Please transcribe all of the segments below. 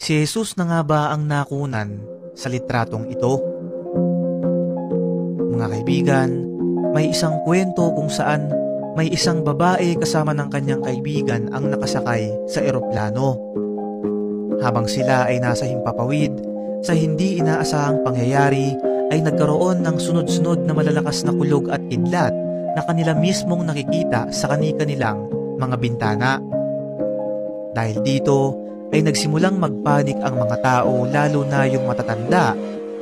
Si Jesus na nga ba ang nakunan sa litratong ito? Mga kaibigan, may isang kwento kung saan may isang babae kasama ng kanyang kaibigan ang nakasakay sa eroplano. Habang sila ay nasa himpapawid, sa hindi inaasahang pangyayari ay nagkaroon ng sunod-sunod na malalakas na kulog at kidlat na kanila mismong nakikita sa kani-kanilang mga bintana. Dahil dito ay nagsimulang magpanik ang mga tao, lalo na yung matatanda,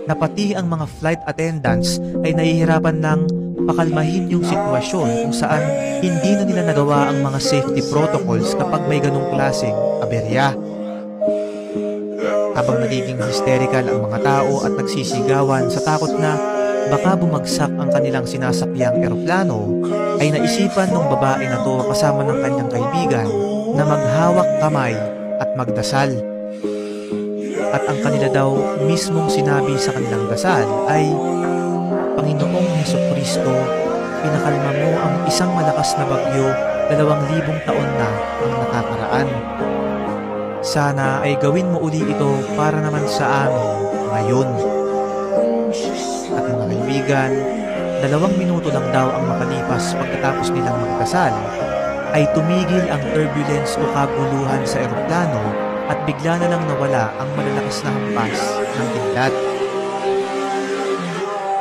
na pati ang mga flight attendants ay nahihirapan ng pakalmahin yung sitwasyon kung saan hindi na nila nagawa ang mga safety protocols kapag may ganong klaseng aberya. Habang nagiging hysterical ang mga tao at nagsisigawan sa takot na baka bumagsak ang kanilang sinasakyang eroplano, ay naisipan ng babae na to kasama ng kanyang kaibigan na maghawak kamay at magdasal. At ang kanila daw mismong sinabi sa kanilang dasal ay, Panginoong Hesukristo, pinakalma mo ang isang malakas na bagyo 2,000 taon na ang nakakaraan. Sana ay gawin mo uli ito para naman sa amin ngayon. At mga kaibigan, 2 minuto lang daw ang makalipas pagkatapos nilang magdasal, ay tumigil ang turbulence o kaguluhan sa eroplano at bigla na lang nawala ang malalakas na hampas ng kidlat.